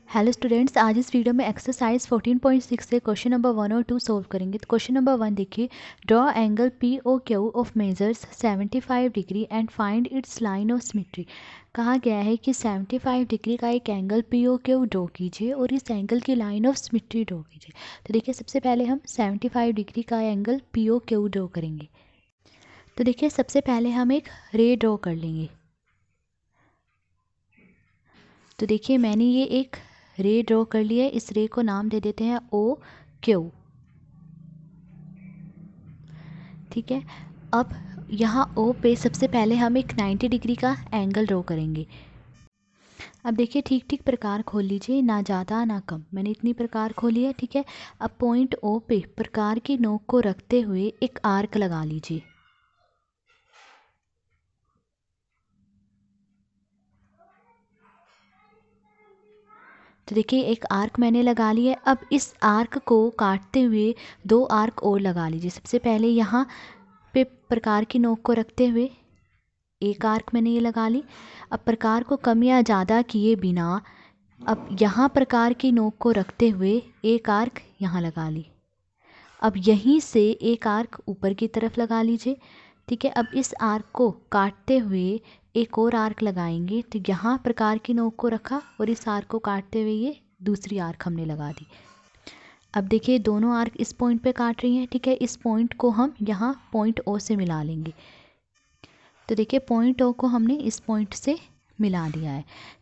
Hello students, आज इस video में एक्सरसाइज 14.6 से क्वेश्चन नंबर 1 और 2 सोल्व करेंगे। तो क्वेश्चन नंबर 1 देखिए, draw angle P O Q of measures 75 degree and find its line of symmetry. कहा गया है कि 75 डिग्री का एक angle P O Q draw कीजिए और इस एंगल की लाइन ऑफ सिमेट्री ड्रॉ कीजिए। तो देखिए, सबसे पहले हम 75 डिग्री का angle P O Q draw करेंगे। तो देखिए, सबसे पहले हम एक रे ड्रॉ कर लेंगे। तो देखिए, मैंने ये एक रे ड्रॉ कर लिया है। इस रे को नाम दे देते हैं ओ क्यू। ठीक है, अब यहाँ ओ पे सबसे पहले हम एक 90 डिग्री का एंगल ड्रॉ करेंगे। अब देखिए, ठीक ठीक प्रकार खोल लीजिए, ना ज़्यादा ना कम। मैंने इतनी प्रकार खोली है। ठीक है, अब पॉइंट ओ पे प्रकार की नोक को रखते हुए एक आर्क लगा लीजिए। तो देखिए, एक आर्क मैंने लगा लिया है। अब इस आर्क को काटते हुए दो आर्क और लगा लीजिए। सबसे पहले यहाँ पे प्रकार की नोक को रखते हुए एक आर्क मैंने ये लगा ली। अब प्रकार को कम या ज़्यादा किए बिना अब यहाँ प्रकार की नोक को रखते हुए एक आर्क यहाँ लगा ली। अब यहीं से एक आर्क ऊपर की तरफ लगा लीजिए। ठीक है, अब इस आर्क को काटते हुए एक और आर्क लगाएंगे। तो यहाँ प्रकार की नोक को रखा और इस आर्क को काटते हुए ये दूसरी आर्क हमने लगा दी। अब देखिए, दोनों आर्क इस पॉइंट पे काट रही हैं। ठीक है, इस पॉइंट को हम यहाँ पॉइंट ओ से मिला लेंगे। तो देखिए, पॉइंट ओ को हमने इस पॉइंट से मिला दिया है।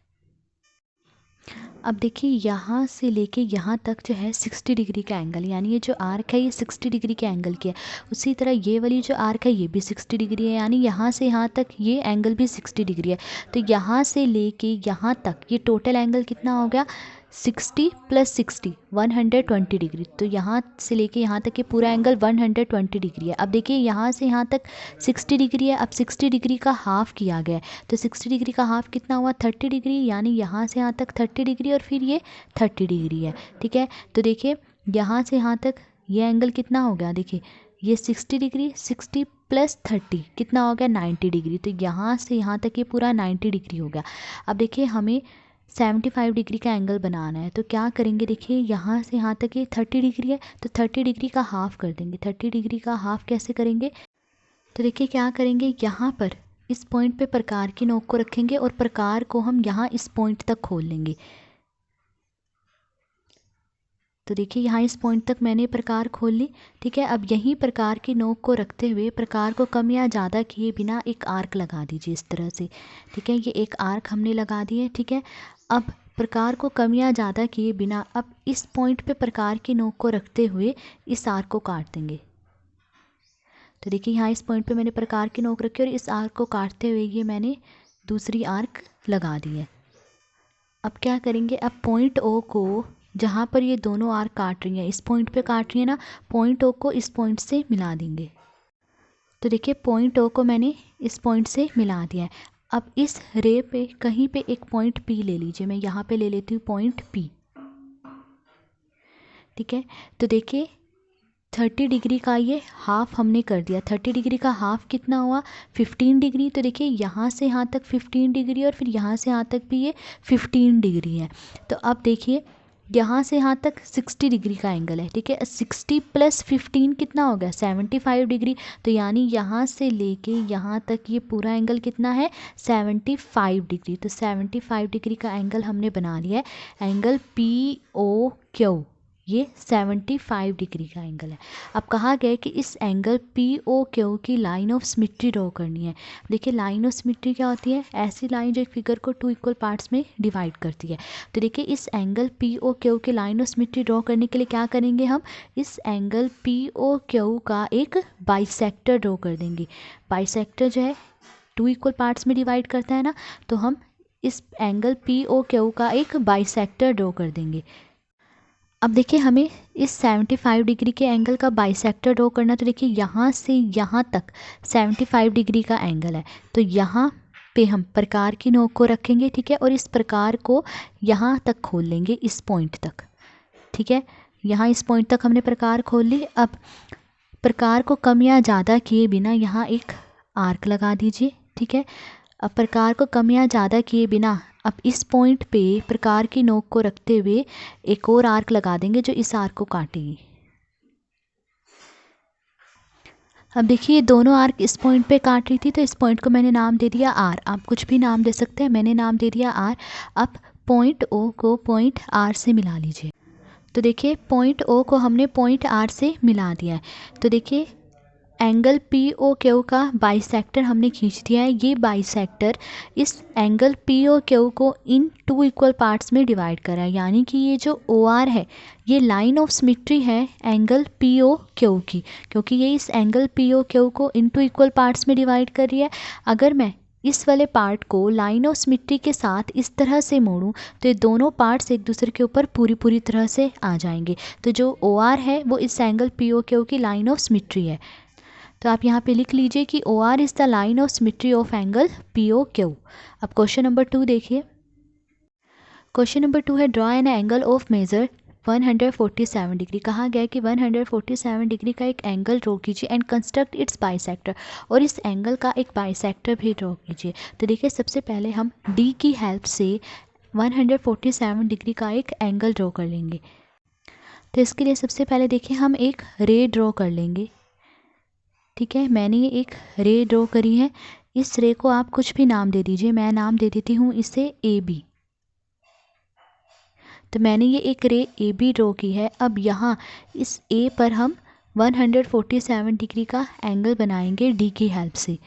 अब देखिए, यहाँ से लेके यहाँ तक जो है 60 डिग्री का एंगल, यानी ये जो आर्क है ये 60 डिग्री के एंगल की है। उसी तरह ये वाली जो आर्क है ये भी 60 डिग्री है, यानी यहाँ से यहाँ तक ये एंगल भी 60 डिग्री है। तो यहाँ से लेके यहाँ तक ये टोटल एंगल कितना हो गया? 60 + 60 120 डिग्री। तो यहाँ से लेके यहाँ तक ये पूरा एंगल 120 डिग्री है। अब देखिए, यहाँ से यहाँ तक 60 डिग्री है। अब 60 डिग्री का हाफ किया गया है, तो 60 डिग्री का हाफ कितना हुआ? 30 डिग्री। यानी यहाँ से यहाँ तक 30 डिग्री और फिर ये 30 डिग्री है। ठीक है, तो देखिए, यहाँ से यहाँ तक ये एंगल कितना हो गया? देखिए, ये 60 डिग्री, 60 + 30 कितना हो गया? 90 डिग्री। तो यहाँ से यहाँ तक ये पूरा 90 डिग्री हो गया। अब देखिए, हमें 75 डिग्री का एंगल बनाना है। तो क्या करेंगे? देखिए, यहाँ से यहाँ तक ये 30 डिग्री है, तो 30 डिग्री का हाफ कर देंगे। 30 डिग्री का हाफ कैसे करेंगे? तो देखिए, क्या करेंगे, यहाँ पर इस पॉइंट पे प्रकार की नोक को रखेंगे और प्रकार को हम यहाँ इस पॉइंट तक खोल लेंगे। तो देखिए, यहाँ इस पॉइंट तक मैंने प्रकार खोल ली। ठीक है, अब यहीं प्रकार की नोक को रखते हुए प्रकार को कम या ज़्यादा किए बिना एक आर्क लगा दीजिए इस तरह से। ठीक है, ये एक आर्क हमने लगा दी है। ठीक है, अब प्रकार को कम या ज़्यादा किए बिना अब इस पॉइंट पे प्रकार की नोक को रखते हुए इस आर्क को काट देंगे। तो देखिए, यहाँ इस पॉइंट पे मैंने प्रकार की नोक रखी और इस आर्क को काटते हुए ये मैंने दूसरी आर्क लगा दी है। अब क्या करेंगे? अब पॉइंट ओ को, जहाँ पर ये दोनों आर्क काट रही हैं, इस पॉइंट पे काट रही है ना, पॉइंट ओ को इस पॉइंट से मिला देंगे। तो देखिए, पॉइंट ओ को मैंने इस पॉइंट से मिला दिया है। अब इस रे पे कहीं पे एक पॉइंट पी ले लीजिए। मैं यहाँ पे ले लेती हूँ पॉइंट पी। ठीक है, तो देखिए, 30 डिग्री का ये हाफ हमने कर दिया। 30 डिग्री का हाफ कितना हुआ? 15 डिग्री। तो देखिए, यहाँ से यहाँ तक 15 डिग्री और फिर यहाँ से यहाँ तक भी ये 15 डिग्री है। तो अब देखिए, यहाँ से यहाँ तक 60 डिग्री का एंगल है। ठीक है, 60 + 15 कितना हो गया? 75 डिग्री। तो यानी यहाँ से लेके यहाँ तक ये पूरा एंगल कितना है? 75 डिग्री। तो 75 डिग्री का एंगल हमने बना लिया है। एंगल पी ओ क्यू ये 75 डिग्री का एंगल है। अब कहा गया है कि इस एंगल पी ओ क्यू की लाइन ऑफ सिमेट्री ड्रॉ करनी है। देखिए, लाइन ऑफ सिमेट्री क्या होती है? ऐसी लाइन जो एक फिगर को 2 इक्वल पार्ट्स में डिवाइड करती है। तो देखिए, इस एंगल पी ओ क्यू की लाइन ऑफ सिमेट्री ड्रॉ करने के लिए क्या करेंगे? हम इस एंगल पी ओ क्यू का एक बाइसेक्टर ड्रॉ कर देंगे। बाइसेक्टर जो है 2 इक्वल पार्ट्स में डिवाइड करता है ना, तो हम इस एंगल पी ओ क्यू का एक बाइसेक्टर ड्रॉ कर देंगे। अब देखिए, हमें इस 75 डिग्री के एंगल का बाइसेक्टर ड्रॉ करना। तो देखिए, यहाँ से यहाँ तक 75 डिग्री का एंगल है। तो यहाँ पे हम प्रकार की नोक को रखेंगे। ठीक है, और इस प्रकार को यहाँ तक खोल लेंगे, इस पॉइंट तक। ठीक है, यहाँ इस पॉइंट तक हमने प्रकार खोल ली। अब प्रकार को कम या ज़्यादा किए बिना यहाँ एक आर्क लगा दीजिए। ठीक है, अब प्रकार को कम या ज़्यादा किए बिना अब इस पॉइंट पे प्रकार की नोक को रखते हुए एक और आर्क लगा देंगे जो इस आर्क को काटेगी। अब देखिए दोनों आर्क इस पॉइंट पे काट रही थी, तो इस पॉइंट को मैंने नाम दे दिया आर। आप कुछ भी नाम दे सकते हैं, मैंने नाम दे दिया आर। अब पॉइंट ओ को पॉइंट आर से मिला लीजिए। तो देखिए पॉइंट ओ को हमने पॉइंट आर से मिला दिया है। तो देखिए एंगल पी ओ क्यू का बाइसेक्टर हमने खींच दिया है। ये बाइसेक्टर इस एंगल पी ओ क्यू को इन 2 इक्वल पार्ट्स में डिवाइड कर रहा है, यानी कि ये जो ओ आर है ये लाइन ऑफ सिमेट्री है एंगल पी ओ क्यू की, क्योंकि ये इस एंगल पी ओ क्यू को इन 2 इक्वल पार्ट्स में डिवाइड कर रही है। अगर मैं इस वाले पार्ट को लाइन ऑफ सिमेट्री के साथ इस तरह से मोड़ूं तो ये दोनों पार्ट्स एक दूसरे के ऊपर पूरी तरह से आ जाएंगे। तो जो ओ आर है वो इस एंगल पी ओ क्यू की लाइन ऑफ सिमेट्री है। तो आप यहाँ पे लिख लीजिए कि O R is the line of symmetry of angle P O Q. अब क्वेश्चन नंबर 2 देखिए। क्वेश्चन नंबर 2 है draw an angle of measure 147 degree. कहा गया है कि 147 डिग्री का एक एंगल ड्रॉ कीजिए एंड कंस्ट्रक्ट इट्स बाइसेक्टर, और इस एंगल का एक बाइसेक्टर भी ड्रॉ कीजिए। तो देखिए सबसे पहले हम डी की हेल्प से 147 डिग्री का एक एंगल ड्रॉ कर लेंगे। तो इसके लिए सबसे पहले देखिए हम एक रे ड्रॉ कर लेंगे। ठीक है, मैंने ये एक रे ड्रॉ करी है। इस रे को आप कुछ भी नाम दे दीजिए, मैं नाम दे देती हूँ इसे ए बी। तो मैंने ये एक रे ए बी ड्रॉ की है। अब यहाँ इस ए पर हम 147 डिग्री का एंगल बनाएंगे डी की हेल्प से।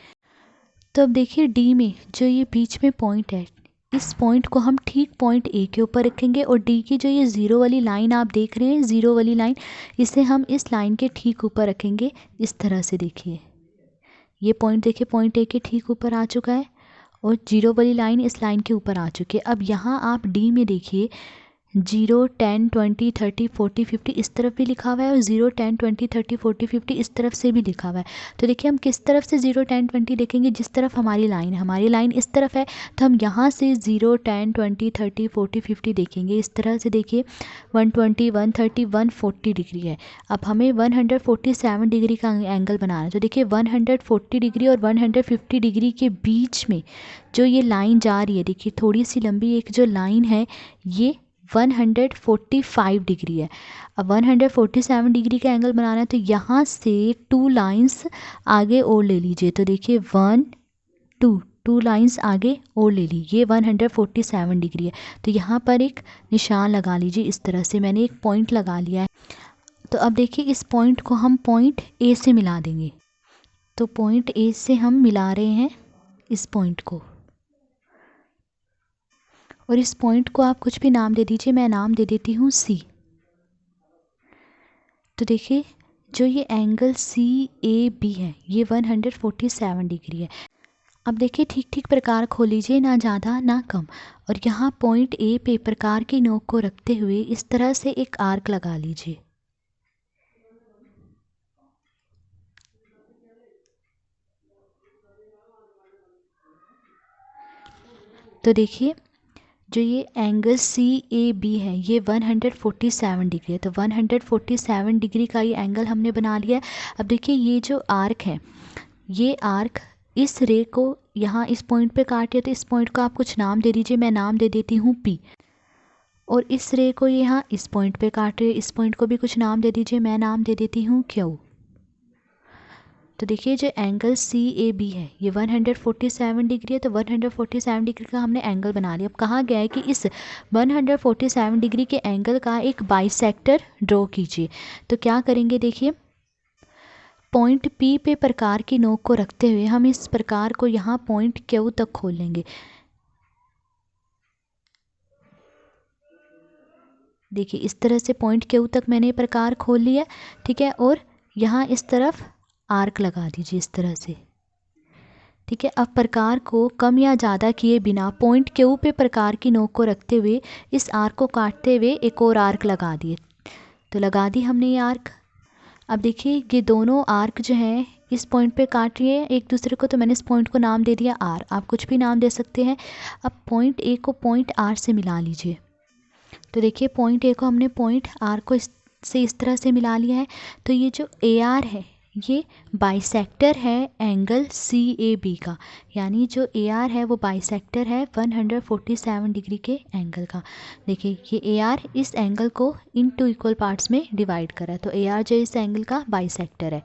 तो अब देखिए डी में जो ये बीच में पॉइंट है, इस पॉइंट को हम ठीक पॉइंट ए के ऊपर रखेंगे, और डी की जो ये ज़ीरो वाली लाइन आप देख रहे हैं, ज़ीरो वाली लाइन, इसे हम इस लाइन के ठीक ऊपर रखेंगे इस तरह से। देखिए ये पॉइंट देखिए पॉइंट ए के ठीक ऊपर आ चुका है और जीरो वाली लाइन इस लाइन के ऊपर आ चुकी है। अब यहाँ आप डी में देखिए 0, 10, 20, 30, 40, 50 इस तरफ भी लिखा हुआ है, और 0, 10, 20, 30, 40, 50 इस तरफ से भी लिखा हुआ है। तो देखिए हम किस तरफ से 0, 10, 20 देखेंगे, जिस तरफ हमारी लाइन है। हमारी लाइन इस तरफ है, तो हम यहाँ से 0, 10, 20, 30, 40, 50 देखेंगे इस तरह से। देखिए 120, 130, 140 डिग्री है। अब हमें 147 डिग्री का एंगल बनाना है। तो देखिए 140 डिग्री और 150 डिग्री के बीच में जो ये लाइन जा रही है, देखिए थोड़ी सी लंबी एक जो लाइन है, ये 145 डिग्री है। अब 147 डिग्री का एंगल बनाना है, तो यहाँ से 2 लाइंस आगे और ले लीजिए। तो देखिए 1, 2 लाइंस आगे और ले ली, ये 147 डिग्री है। तो यहाँ पर एक निशान लगा लीजिए इस तरह से। मैंने एक पॉइंट लगा लिया है। तो अब देखिए इस पॉइंट को हम पॉइंट ए से मिला देंगे। तो पॉइंट ए से हम मिला रहे हैं इस पॉइंट को, और इस पॉइंट को आप कुछ भी नाम दे दीजिए, मैं नाम दे देती हूँ सी। तो देखिए जो ये एंगल सी ए बी है ये 147 डिग्री है। अब देखिए ठीक ठीक प्रकार खोल लीजिए, ना ज़्यादा ना कम, और यहाँ पॉइंट ए पे प्रकार की नोक को रखते हुए इस तरह से एक आर्क लगा लीजिए। तो देखिए जो ये एंगल सी ए बी है ये 147 डिग्री है। तो 147 डिग्री का ये एंगल हमने बना लिया है। अब देखिए ये जो आर्क है, ये आर्क इस रे को यहाँ इस पॉइंट पे काट रही है, तो इस पॉइंट को आप कुछ नाम दे दीजिए, मैं नाम दे देती हूँ पी। और इस रे को यहाँ इस पॉइंट पे काट रही है, इस पॉइंट को भी कुछ नाम दे दीजिए, मैं नाम दे देती हूँ क्यू। तो देखिए जो एंगल सी ए बी है ये 147 डिग्री है। तो 147 डिग्री का हमने एंगल बना लिया। अब कहा गया है कि इस 147 डिग्री के एंगल का एक बाइसेक्टर ड्रॉ कीजिए। तो क्या करेंगे, देखिए पॉइंट पी पे प्रकार की नोक को रखते हुए हम इस प्रकार को यहाँ पॉइंट क्यू तक खोल लेंगे। देखिए इस तरह से पॉइंट क्यू तक मैंने प्रकार खोल लिया, ठीक है, और यहाँ इस तरफ आर्क लगा दीजिए इस तरह से। ठीक है, अब प्रकार को कम या ज़्यादा किए बिना पॉइंट क्यू पे प्रकार की नोक को रखते हुए इस आर्क को काटते हुए एक और आर्क लगा दिए। तो लगा दी हमने ये आर्क। अब देखिए ये दोनों आर्क जो हैं इस पॉइंट पे काट रही है एक दूसरे को, तो मैंने इस पॉइंट को नाम दे दिया आर। आप कुछ भी नाम दे सकते हैं। अब पॉइंट ए को पॉइंट आर से मिला लीजिए। तो देखिए पॉइंट ए को हमने पॉइंट आर को इस तरह से मिला लिया है। तो ये जो ए आर है ये बाइसेक्टर है एंगल CAB का, यानी जो AR है वो बाइसेक्टर है 147 डिग्री के एंगल का। देखिए ये AR इस एंगल को इन 2 इक्वल पार्ट्स में डिवाइड कर रहा है, तो AR जो इस एंगल का बाइसेक्टर है।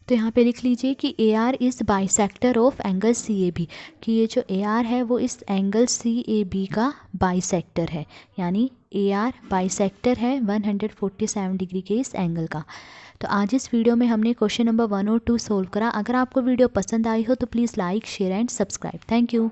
तो यहाँ पे लिख लीजिए कि AR is bisector of angle CAB, कि ये जो AR है वो इस एंगल CAB का बाइसेक्टर है, यानी AR बाइसेक्टर है 147 डिग्री के इस एंगल का। तो आज इस वीडियो में हमने क्वेश्चन नंबर 1 और 2 सोल्व करा। अगर आपको वीडियो पसंद आई हो तो please like share and subscribe. Thank you.